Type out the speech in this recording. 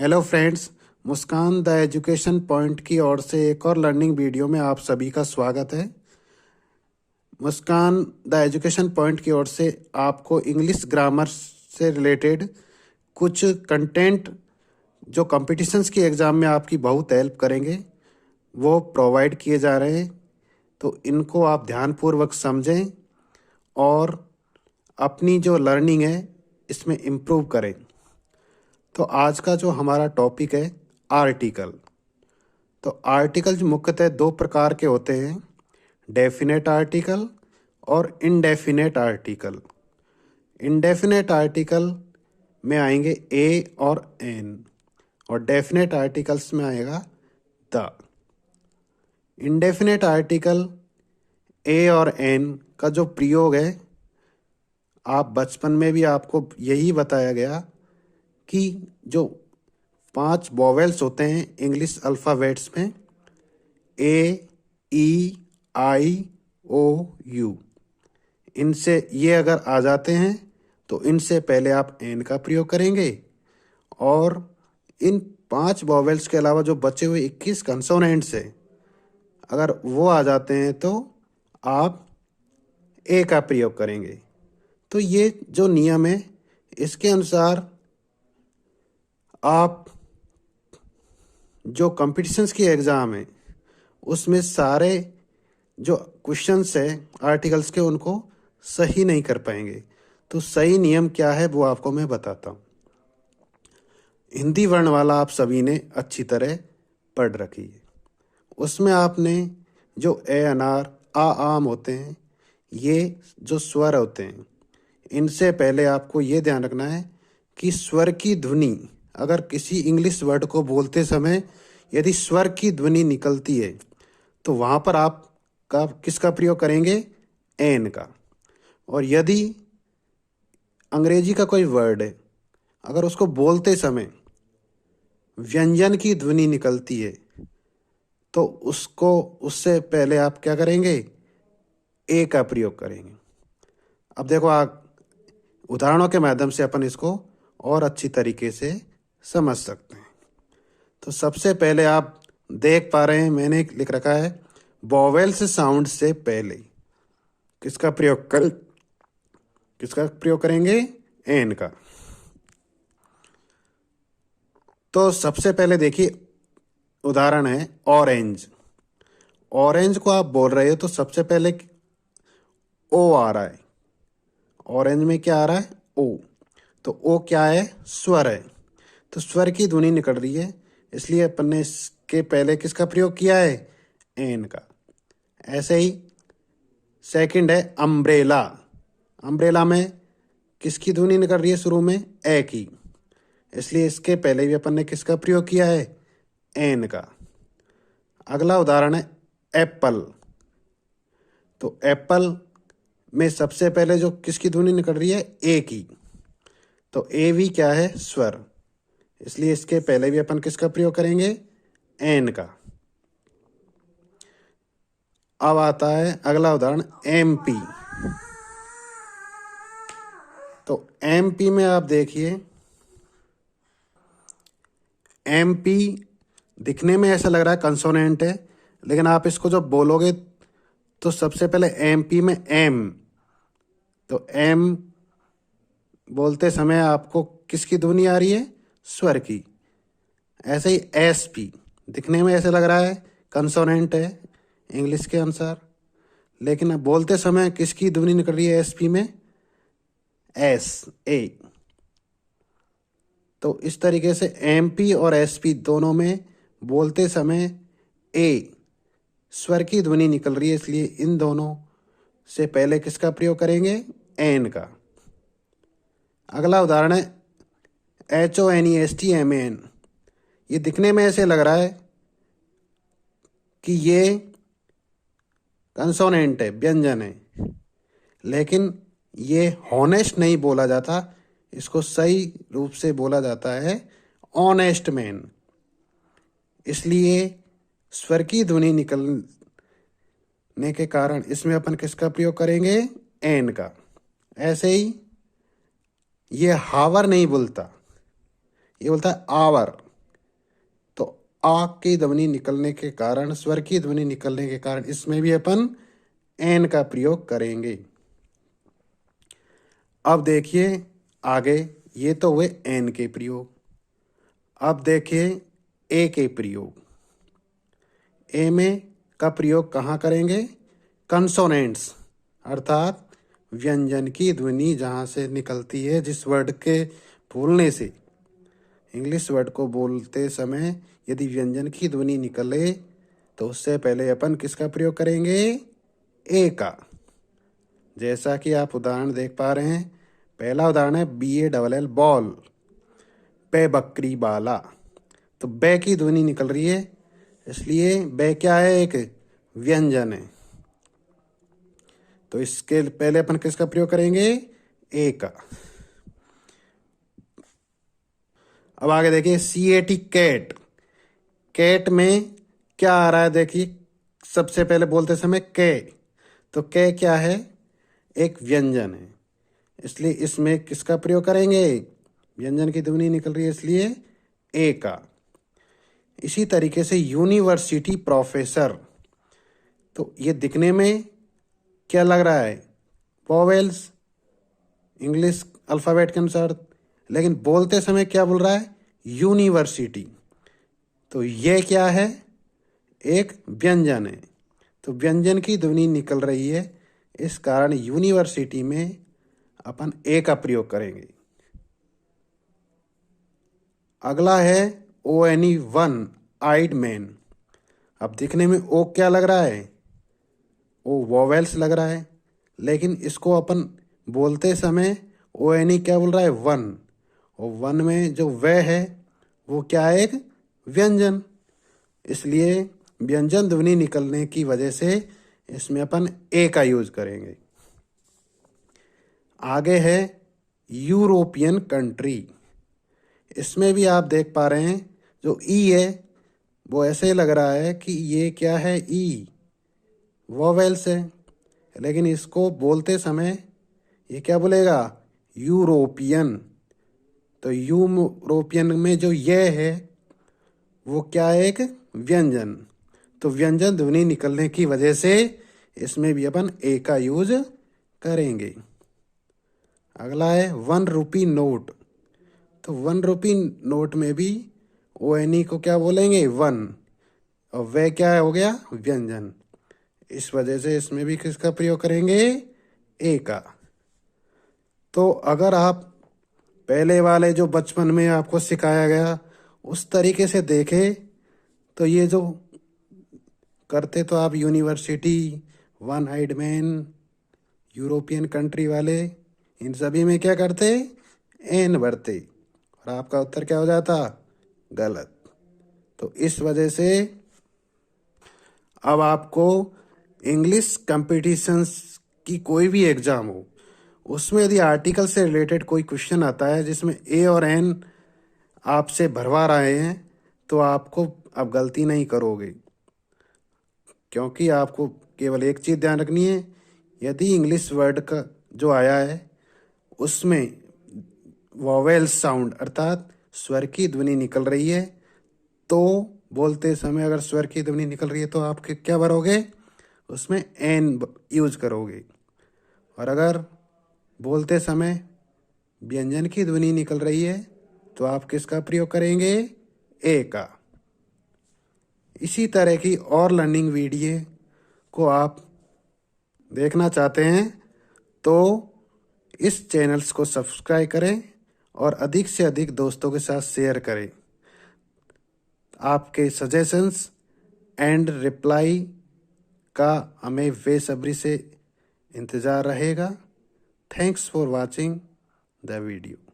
Hello friends, Muskan the education point की ओर से एक और लर्निंग वीडियो में आप सभी का स्वागत है। मुस्कान द एजुकेशन पॉइंट की ओर से आपको इंग्लिश ग्रामर से रिलेटेड कुछ कंटेंट जो कॉम्पिटिशन्स की एग्ज़ाम में आपकी बहुत हेल्प करेंगे वो प्रोवाइड किए जा रहे हैं। तो इनको आप ध्यानपूर्वक समझें और अपनी जो लर्निंग है इसमें इम्प्रूव करें। तो आज का जो हमारा टॉपिक है आर्टिकल। तो आर्टिकल जो मुख्यतः दो प्रकार के होते हैं, डेफिनेट आर्टिकल और इनडेफिनेट आर्टिकल। इनडेफिनेट आर्टिकल में आएंगे ए और एन और डेफिनेट आर्टिकल्स में आएगा द। इनडेफिनेट आर्टिकल ए और एन का जो प्रयोग है, आप बचपन में भी आपको यही बताया गया कि जो 5 वॉवेल्स होते हैं इंग्लिश अल्फ़ाबेट्स में, ए, ई, आई, ओ, यू, इनसे ये अगर आ जाते हैं तो इनसे पहले आप एन का प्रयोग करेंगे और इन 5 वॉवेल्स के अलावा जो बचे हुए 21 कंसोनेंट्स हैं, अगर वो आ जाते हैं तो आप ए का प्रयोग करेंगे। तो ये जो नियम है इसके अनुसार आप जो कॉम्पिटिशन्स की एग्ज़ाम है उसमें सारे जो क्वेश्चंस है आर्टिकल्स के उनको सही नहीं कर पाएंगे। तो सही नियम क्या है वो आपको मैं बताता हूँ। हिंदी वर्ण वाला आप सभी ने अच्छी तरह पढ़ रखी है। उसमें आपने जो ए अनार आ आम होते हैं, ये जो स्वर होते हैं, इनसे पहले आपको ये ध्यान रखना है कि स्वर की ध्वनि, अगर किसी इंग्लिश वर्ड को बोलते समय यदि स्वर की ध्वनि निकलती है तो वहाँ पर आप का किसका प्रयोग करेंगे? एन का। और यदि अंग्रेजी का कोई वर्ड है, अगर उसको बोलते समय व्यंजन की ध्वनि निकलती है तो उससे पहले आप क्या करेंगे? ए का प्रयोग करेंगे। अब देखो, आप उदाहरणों के माध्यम से अपन इसको और अच्छी तरीके से समझ सकते हैं। तो सबसे पहले आप देख पा रहे हैं, मैंने लिख रखा है वॉवेल्स साउंड से पहले किसका प्रयोग करेंगे? एन का। तो सबसे पहले देखिए, उदाहरण है ऑरेंज। ऑरेंज को आप बोल रहे हो तो सबसे पहले ओ आ रहा है। ऑरेंज में क्या आ रहा है? ओ। तो ओ क्या है? स्वर है। तो स्वर की ध्वनि निकल रही है, इसलिए अपन ने इसके पहले किसका प्रयोग किया है? एन का। ऐसे ही सेकंड है अम्ब्रेला। अम्ब्रेला में किसकी ध्वनि निकल रही है शुरू में? ए की, इसलिए इसके पहले भी अपन ने किसका प्रयोग किया है? एन का। अगला उदाहरण है एप्पल। तो एप्पल में सबसे पहले जो किसकी ध्वनि निकल रही है? ए की। तो ए भी क्या है? स्वर, इसलिए इसके पहले भी अपन किसका प्रयोग करेंगे? एन का। अब आता है अगला उदाहरण एमपी। तो एमपी में आप देखिए, एमपी दिखने में ऐसा लग रहा है कंसोनेंट है, लेकिन आप इसको जब बोलोगे तो सबसे पहले एमपी में एम, तो एम बोलते समय आपको किसकी ध्वनि आ रही है? स्वर की। ऐसे ही एस पी दिखने में ऐसे लग रहा है कंसोनेंट है इंग्लिश के अनुसार, लेकिन अब बोलते समय किसकी ध्वनि निकल रही है एस पी में? एस, ए। तो इस तरीके से एम पी और एस पी दोनों में बोलते समय ए स्वर की ध्वनि निकल रही है, इसलिए इन दोनों से पहले किसका प्रयोग करेंगे? एन का। अगला उदाहरण है HONESTMAN। ये दिखने में ऐसे लग रहा है कि ये कंसोनेंट है, व्यंजन है, लेकिन ये हॉनेस्ट नहीं बोला जाता, इसको सही रूप से बोला जाता है ऑनेस्ट मैन। इसलिए स्वर की ध्वनि निकलने के कारण इसमें अपन किसका प्रयोग करेंगे? एन का। ऐसे ही ये हावर नहीं बोलता, ये बोलता है आवर। आ की ध्वनि निकलने के कारण, स्वर की ध्वनि निकलने के कारण इसमें भी अपन एन का प्रयोग करेंगे। अब देखिए आगे, ये तो हुए एन के प्रयोग। अब देखिए ए के प्रयोग। ए में का प्रयोग कहाँ करेंगे? कंसोनेंट्स अर्थात व्यंजन की ध्वनि जहाँ से निकलती है, जिस वर्ड के बोलने से, इंग्लिश वर्ड को बोलते समय यदि व्यंजन की ध्वनि निकले तो उससे पहले अपन किसका प्रयोग करेंगे? ए का। जैसा कि आप उदाहरण देख पा रहे हैं, पहला उदाहरण है BALL बॉल, पे बकरी बाला। तो बे की ध्वनि निकल रही है, इसलिए बे क्या है? एक व्यंजन है। तो इसके पहले अपन किसका प्रयोग करेंगे? ए का। अब आगे देखिए CAT कैट। कैट में क्या आ रहा है? देखिए सबसे पहले बोलते समय के, तो के क्या है? एक व्यंजन है, इसलिए इसमें किसका प्रयोग करेंगे? व्यंजन की ध्वनि निकल रही है, इसलिए ए का। इसी तरीके से यूनिवर्सिटी प्रोफेसर, तो ये दिखने में क्या लग रहा है? वॉवेल्स, इंग्लिश अल्फ़ाबेट के अनुसार, लेकिन बोलते समय क्या बोल रहा है? यूनिवर्सिटी। तो ये क्या है? एक व्यंजन है, तो व्यंजन की ध्वनि निकल रही है, इस कारण यूनिवर्सिटी में अपन ए का प्रयोग करेंगे। अगला है ONE वन आइड मैन। अब दिखने में ओ क्या लग रहा है? ओ वॉवेल्स लग रहा है, लेकिन इसको अपन बोलते समय ONE क्या बोल रहा है? वन। और वन में जो व है वो क्या है? एक व्यंजन। इसलिए व्यंजन ध्वनि निकलने की वजह से इसमें अपन ए का यूज करेंगे। आगे है यूरोपियन कंट्री। इसमें भी आप देख पा रहे हैं जो ई है वो ऐसे लग रहा है कि ये क्या है? ई, वोवेल्स है, लेकिन इसको बोलते समय ये क्या बोलेगा? यूरोपियन। तो यूरोपियन में जो ये है वो क्या है? एक व्यंजन। तो व्यंजन ध्वनि निकलने की वजह से इसमें भी अपन ए का यूज करेंगे। अगला है ₹1 नोट। तो ₹1 नोट में भी ONE को क्या बोलेंगे? वन। और वह क्या हो गया? व्यंजन। इस वजह से इसमें भी किसका प्रयोग करेंगे? ए का। तो अगर आप पहले वाले जो बचपन में आपको सिखाया गया उस तरीके से देखें तो ये जो करते तो आप university, one eyed man, European country वाले, इन सभी में क्या करते? एन भरते, और आपका उत्तर क्या हो जाता? गलत। तो इस वजह से अब आपको इंग्लिश कंपटीशंस की कोई भी एग्जाम हो, उसमें यदि आर्टिकल से रिलेटेड कोई क्वेश्चन आता है जिसमें ए और एन आपसे भरवा रहे हैं, तो आपको अब गलती नहीं करोगे, क्योंकि आपको केवल एक चीज़ ध्यान रखनी है, यदि इंग्लिश वर्ड का जो आया है उसमें वॉवेल साउंड अर्थात स्वर की ध्वनि निकल रही है, तो बोलते समय अगर स्वर की ध्वनि निकल रही है तो आप क्या भरोगे? उसमें एन यूज करोगे। और अगर बोलते समय व्यंजन की ध्वनि निकल रही है तो आप किसका प्रयोग करेंगे? ए का। इसी तरह की और लर्निंग वीडियो को आप देखना चाहते हैं तो इस चैनल्स को सब्सक्राइब करें और अधिक से अधिक दोस्तों के साथ शेयर करें। आपके सजेशंस एंड रिप्लाई का हमें बेसब्री से इंतज़ार रहेगा। Thanks for watching the video.